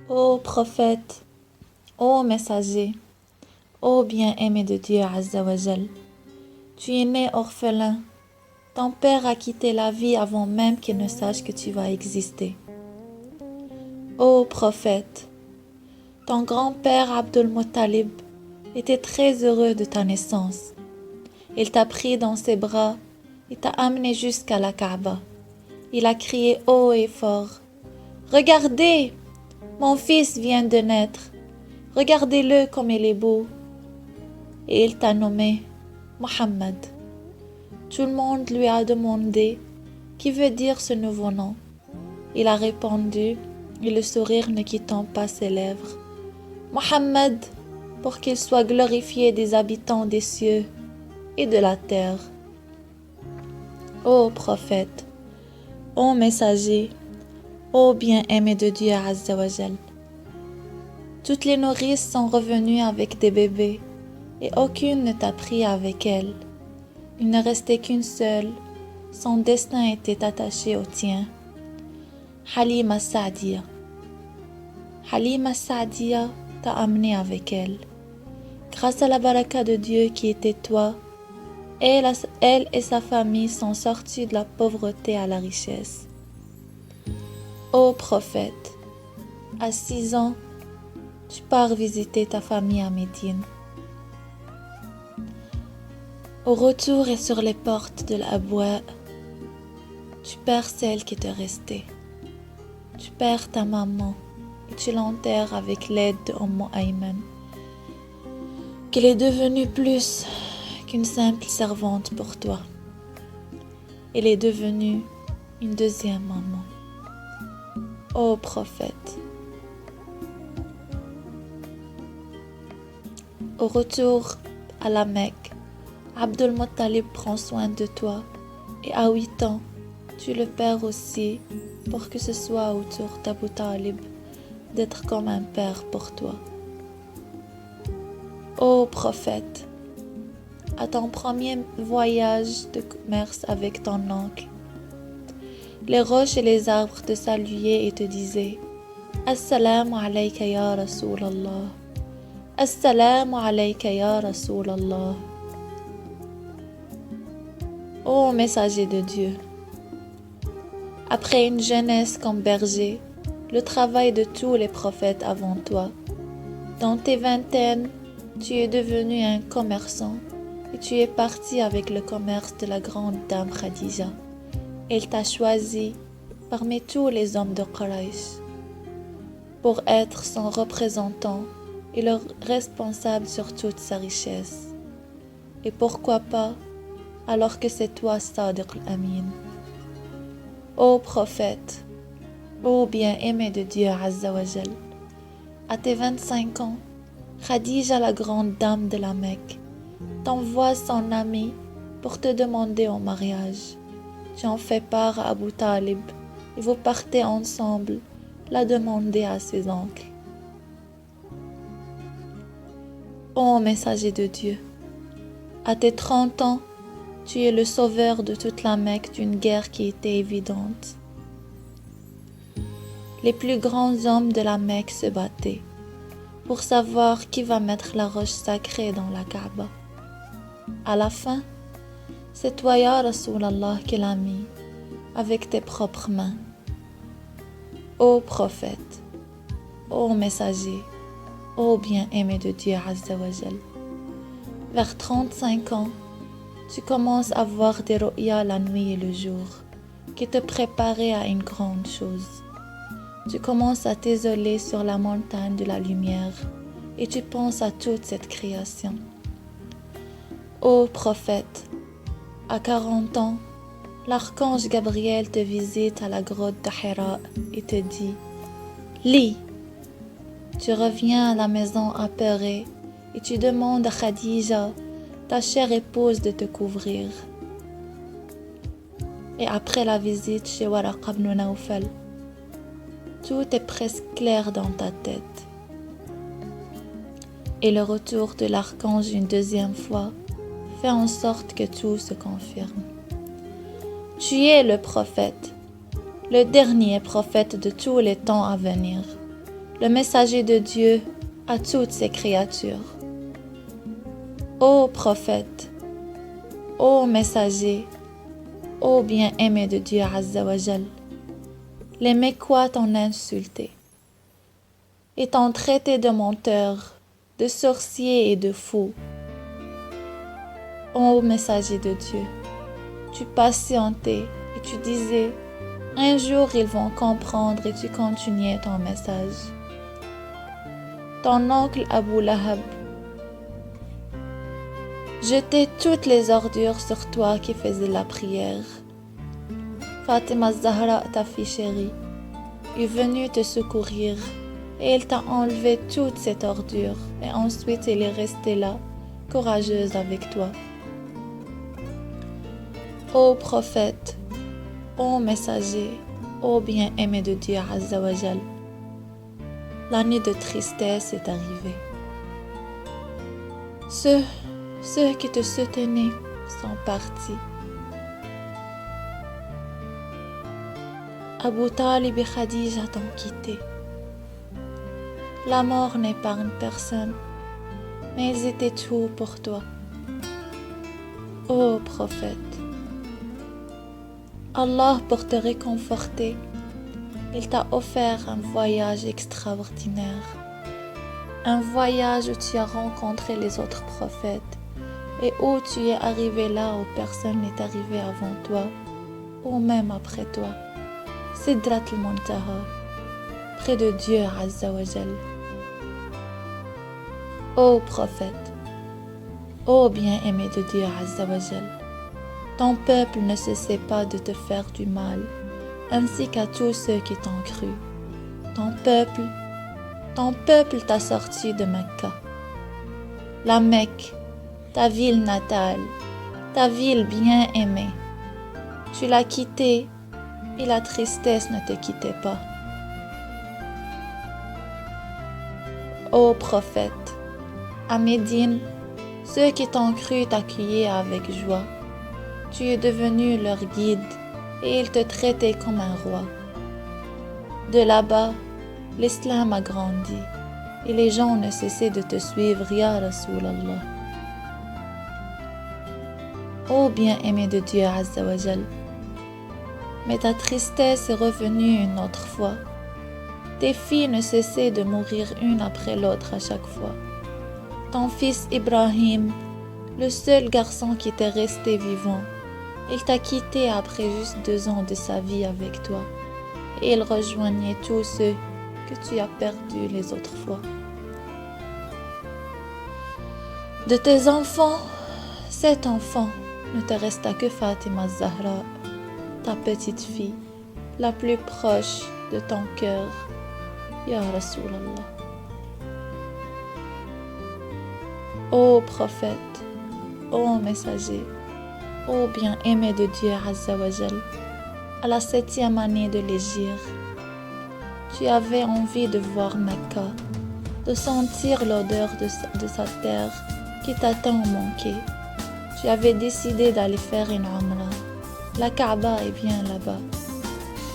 Ô prophète, ô messager, ô bien-aimé de Dieu Azza wa Jal, tu es né orphelin. Ton père a quitté la vie avant même qu'il ne sache que tu vas exister. Ô prophète, ton grand-père Abdul Muttalib était très heureux de ta naissance. Il t'a pris dans ses bras et t'a amené jusqu'à la Kaaba. Il a crié haut et fort: Regardez, mon fils vient de naître. Regardez-le comme il est beau. Et il t'a nommé Mohammed. Tout le monde lui a demandé qui veut dire ce nouveau nom. Il a répondu, et le sourire ne quittant pas ses lèvres: Mohammed, pour qu'il soit glorifié des habitants des cieux et de la terre. Ô prophète, ô messager, ô bien-aimé de Dieu Azza wa Jal, toutes les nourrices sont revenues avec des bébés et aucune ne t'a pris avec elle. Il ne restait qu'une seule, son destin était attaché au tien. Halima Sa'diya. Halima Sa'diya t'a amené avec elle. Grâce à la baraka de Dieu qui était toi, elle et sa famille sont sortis de la pauvreté à la richesse. Ô prophète, à 6 ans, tu pars visiter ta famille à Médine. Au retour et sur les portes de l'Abwa, tu perds celle qui te restait. Tu perds ta maman et tu l'enterres avec l'aide de Ayman, qu'elle est devenue plus qu'une simple servante pour toi. Elle est devenue une deuxième maman. Ô prophète, au retour à la Mecque, Abdul Muttalib prend soin de toi et à 8 ans, tu le perds aussi pour que ce soit au tour d'Abu Talib d'être comme un père pour toi. Ô prophète, à ton premier voyage de commerce avec ton oncle, les roches et les arbres te saluaient et te disaient: Assalamu alayka ya Rasulallah. Assalamu alayka ya Rasulallah. Ô messager de Dieu, après une jeunesse comme berger, le travail de tous les prophètes avant toi, dans tes vingtaines, tu es devenu un commerçant et tu es parti avec le commerce de la grande dame Khadija. Elle t'a choisi parmi tous les hommes de Quraysh pour être son représentant et le responsable sur toute sa richesse. Et pourquoi pas, alors que c'est toi Sadiq al-Amin. Ô prophète, ô bien-aimé de Dieu Azza wa Jal, à tes 25 ans, Khadija, la grande dame de la Mecque, t'envoie son ami pour te demander en mariage. Tu en fais part à Abu Talib et vous partez ensemble la demander à ses oncles. Ô messager de Dieu, à tes 30 ans, tu es le sauveur de toute la Mecque d'une guerre qui était évidente. Les plus grands hommes de la Mecque se battaient pour savoir qui va mettre la roche sacrée dans la Kaaba. À la fin, c'est toi, ya Rasulallah, qui l'as mis avec tes propres mains. Ô prophète, ô messager, ô bien-aimé de Dieu Azza wa Jal, vers 35 ans, tu commences à voir des ru'ya la nuit et le jour qui te préparaient à une grande chose. Tu commences à t'isoler sur la montagne de la lumière et tu penses à toute cette création. Ô prophète, à 40 ans, l'archange Gabriel te visite à la grotte de Hira et te dit: Lis. Tu reviens à la maison apeuré et tu demandes à Khadija, ta chère épouse, de te couvrir. Et après la visite chez Waraqa ibn Nawfal, tout est presque clair dans ta tête. Et le retour de l'archange une deuxième fois fait en sorte que tout se confirme. Tu es le prophète, le dernier prophète de tous les temps à venir. le messager de Dieu à toutes ses créatures. Ô prophète, ô messager, ô bien-aimé de Dieu Azza wa Jal, les Mécois t'ont insulté et t'ont traité de menteur, de sorcier et de fou. Ô messager de Dieu, tu patientais et tu disais, un jour ils vont comprendre et tu continuais ton message. Ton oncle Abu Lahab jetait toutes les ordures sur toi qui faisais la prière. Fatima Zahra, ta fille chérie, est venue te secourir et elle t'a enlevé toute cette ordure et ensuite elle est restée là, courageuse avec toi. Ô prophète, ô messager, ô bien-aimé de Dieu Azza wa Jal, l'année de tristesse est arrivée. Ceux qui te soutenaient sont partis. Abu Talib et Khadija t'ont quitté. La mort n'épargne personne, mais ils étaient tout pour toi. Ô prophète, Allah, pour te réconforter, il t'a offert un voyage extraordinaire. Un voyage où tu as rencontré les autres prophètes et où tu es arrivé là où personne n'est arrivé avant toi ou même après toi. Sidrat al-Muntaha, près de Dieu Azza wa Jal. Ô prophète, ô bien-aimé de Dieu Azza wa Jal, ton peuple ne se sait pas de te faire du mal, ainsi qu'à tous ceux qui t'ont cru. Ton peuple t'a sorti de Mecca. La Mecque, ta ville natale, ta ville bien aimée. Tu l'as quittée et la tristesse ne te quittait pas. Ô prophète, à Médine, ceux qui t'ont cru t'accueillaient avec joie. Tu es devenu leur guide et ils te traitaient comme un roi. De là-bas, l'islam a grandi et les gens ne cessaient de te suivre, Ya Rasulallah. Ô bien-aimé de Dieu Azza wa Jal, mais ta tristesse est revenue une autre fois. Tes filles ne cessaient de mourir une après l'autre à chaque fois. Ton fils Ibrahim, le seul garçon qui t'est resté vivant, il t'a quitté après juste 2 ans de sa vie avec toi et il rejoignait tous ceux que tu as perdus les autres fois. De tes enfants, 7 enfants, ne te resta que Fatima Zahra, ta petite fille, la plus proche de ton cœur, Ya Rasulallah. Ô prophète, ô messager, ô bien-aimé de Dieu Azza wa Jal, à la 7e année de l'Hégire, tu avais envie de voir Mecca, de sentir l'odeur de sa terre qui t'a tant manqué. Tu avais décidé d'aller faire une Umrah. La Kaaba est bien là-bas.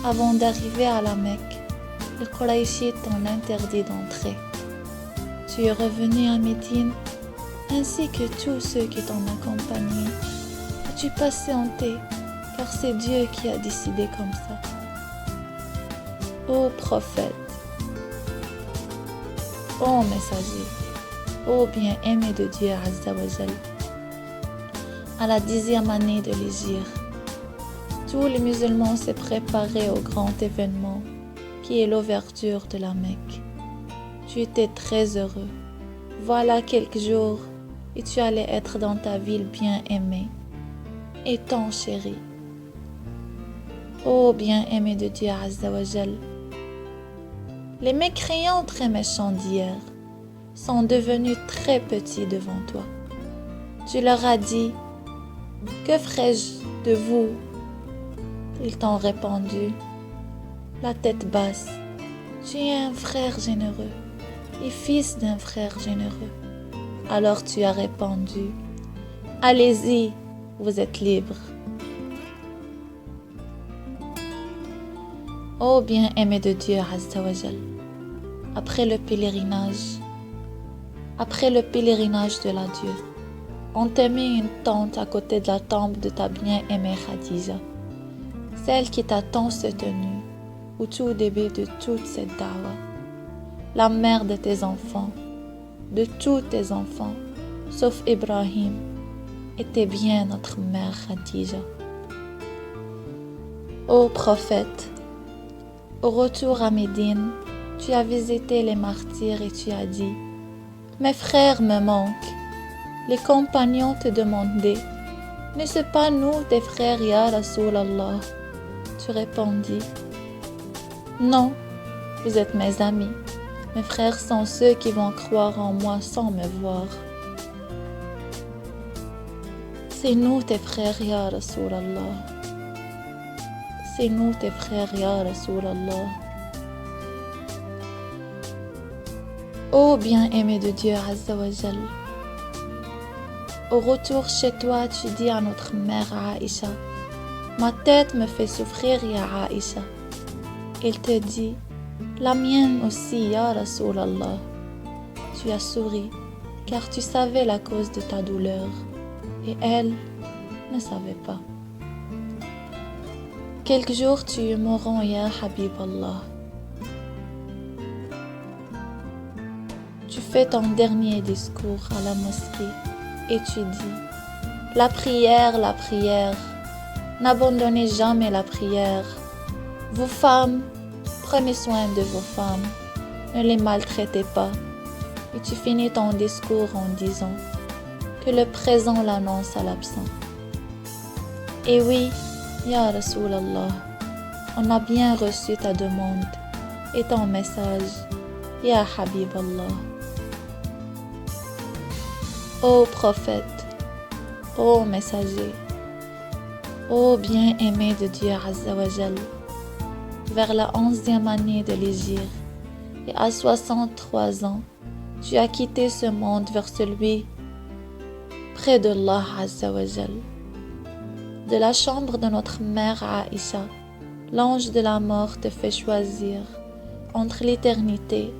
Avant d'arriver à la Mecque, les Qurayshites t'ont interdit d'entrer. Tu es revenu à Médine, ainsi que tous ceux qui t'ont accompagné. Et tu patientais, car c'est Dieu qui a décidé comme ça. Ô prophète, ô messager, ô bien-aimé de Dieu Azza wa Jal, à la 10e année de l'Hégire, tous les musulmans s'est préparés au grand événement qui est l'ouverture de la Mecque. Tu étais très heureux. Voilà quelques jours et tu allais être dans ta ville bien aimée et tant chérie. Ô bien-aimé de Dieu Azza wa Jal, les mécréants très méchants d'hier sont devenus très petits devant toi. Tu leur as dit, que ferais-je de vous? Ils t'ont répondu, la tête basse, tu es un frère généreux et fils d'un frère généreux. Alors tu as répondu, allez-y, vous êtes libres. Ô bien-aimé de Dieu Azza wa Jal, après le pèlerinage de l'adieu, on t'a mis une tente à côté de la tombe de ta bien-aimée Khadija, celle qui t'a tant soutenue au tout début de toute cette dawa, la mère de tes enfants, de tous tes enfants, sauf Ibrahim, était bien notre mère Khadija. Ô prophète, au retour à Médine, tu as visité les martyrs et tu as dit: mes frères me manquent. Les compagnons te demandaient: n'est-ce pas nous tes frères, ya Rasulallah? Tu répondis: non, vous êtes mes amis. Mes frères sont ceux qui vont croire en moi sans me voir. C'est nous tes frères, ya Rasulallah. C'est nous tes frères, ya Rasulallah. Ô bien-aimé de Dieu Azza wa Jal, au retour chez toi, tu dis à notre mère Aïcha: ma tête me fait souffrir, ya Aïcha. Il te dit: la mienne aussi, ya Rasulallah. Tu as souri, car tu savais la cause de ta douleur, et elle ne savait pas. Quelques jours tu es mourant, ya Habib Allah. Tu fais ton dernier discours à la mosquée et tu dis: la prière, n'abandonnez jamais la prière. Vous femmes, prenez soin de vos femmes, ne les maltraitez pas. Et tu finis ton discours en disant que le présent l'annonce à l'absent. Et oui, ya Rasulallah, on a bien reçu ta demande et ton message, ya Habib Allah. Ô prophète, ô messager, ô bien-aimé de Dieu Azza wa Jal, vers la 11e année de l'Hégire et à 63 ans, tu as quitté ce monde vers celui près de Allah Azza wa Jal. De la chambre de notre mère Aïcha, l'ange de la mort te fait choisir entre l'éternité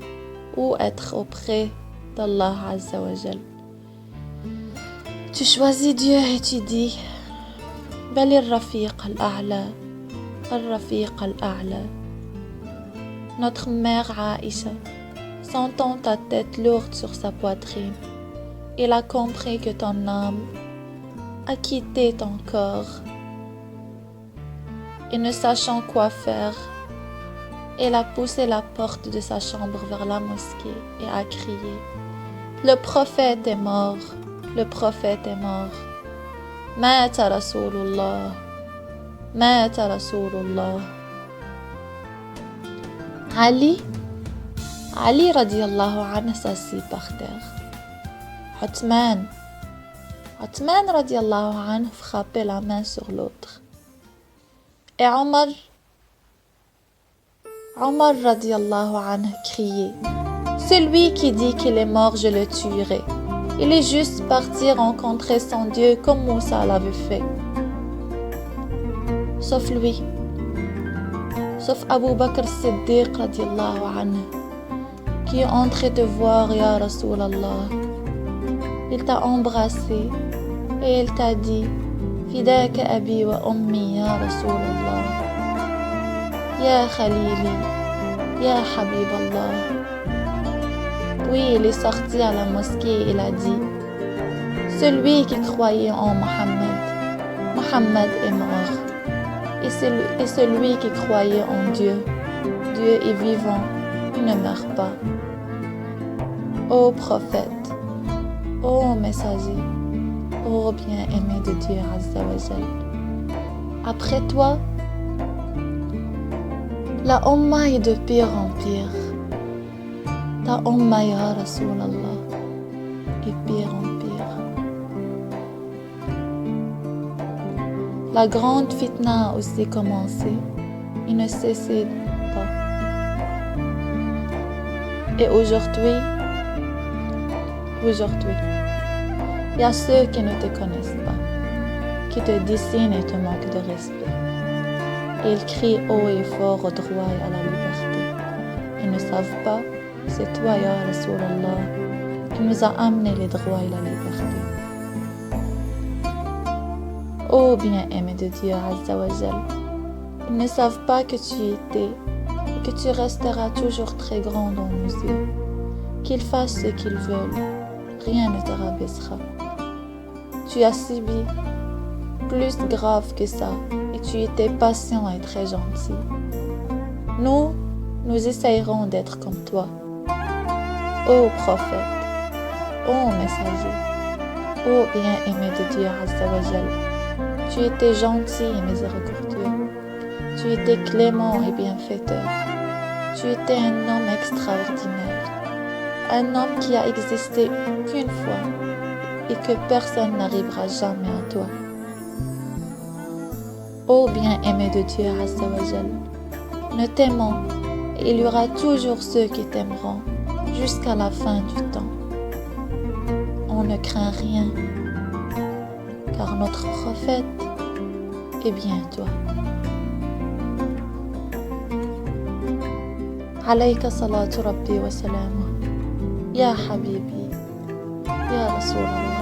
ou être auprès d'Allah Azza wa Jal. Tu choisis Dieu et tu dis: Bal al-Rafiq al-A'la, al-Rafiq al-A'la. Notre mère Aïcha, sentant ta tête lourde sur sa poitrine, elle a compris que ton âme a quitté ton corps. Et ne sachant quoi faire, elle a poussé la porte de sa chambre vers la mosquée et a crié: le prophète est mort, le prophète est mort. Mata Rasulullah, Mata Rasulullah. Ali radiallahu anhu s'assit par terre. Othman radiallahu anhu frappait la main sur l'autre. Et Omar radiallahu anhu criait: celui qui dit qu'il est mort, je le tuerai. Il est juste parti rencontrer son Dieu comme Moussa l'avait fait. Sauf lui, sauf Abu Bakr Siddiq radiallahu anhu, qui est entré te voir, ya Rasulallah. Il t'a embrassé et il t'a dit: Fidaka abi wa ummi ya Rasulallah, ya Khalili, ya Habib Allah. Puis il est sorti à la mosquée et il a dit: celui qui croyait en Mohammed est mort. Et celui qui croyait en Dieu est vivant, il ne meurt pas. Ô prophète, ô messager, ô bien-aimé de Dieu Azza wa Jal, après toi, la Ummah est de pire en pire. Ta Ummah, ya Rasulallah, est pire en pire. La grande fitna a aussi commencé, il ne cessait pas. Et aujourd'hui, il y a ceux qui ne te connaissent pas, qui te dessinent et te manquent de respect. Et ils crient haut et fort au droit et à la liberté. Ils ne savent pas c'est toi, ya Rasulallah, qui nous a amené les droits et la liberté. Ô bien-aimé de Dieu Azza wa Jal, ils ne savent pas que tu étais et que tu resteras toujours très grand dans nos yeux. Qu'ils fassent ce qu'ils veulent, rien ne te rabaissera. Tu as subi plus grave que ça et tu étais patient et très gentil. Nous essayerons d'être comme toi. Ô prophète, ô messager, ô bien-aimé de Dieu Azza wa Jal, tu étais gentil et miséricordieux. Tu étais clément et bienfaiteur. Tu étais un homme extraordinaire. Un homme qui a existé qu'une fois et que personne n'arrivera jamais à toi. Ô bien-aimé de Dieu Azza wa Jal, nous t'aimons et il y aura toujours ceux qui t'aimeront jusqu'à la fin du temps. On ne craint rien, car notre prophète est bien toi. عليك صلاة ربي وسلامه يا حبيبي يا رسول الله.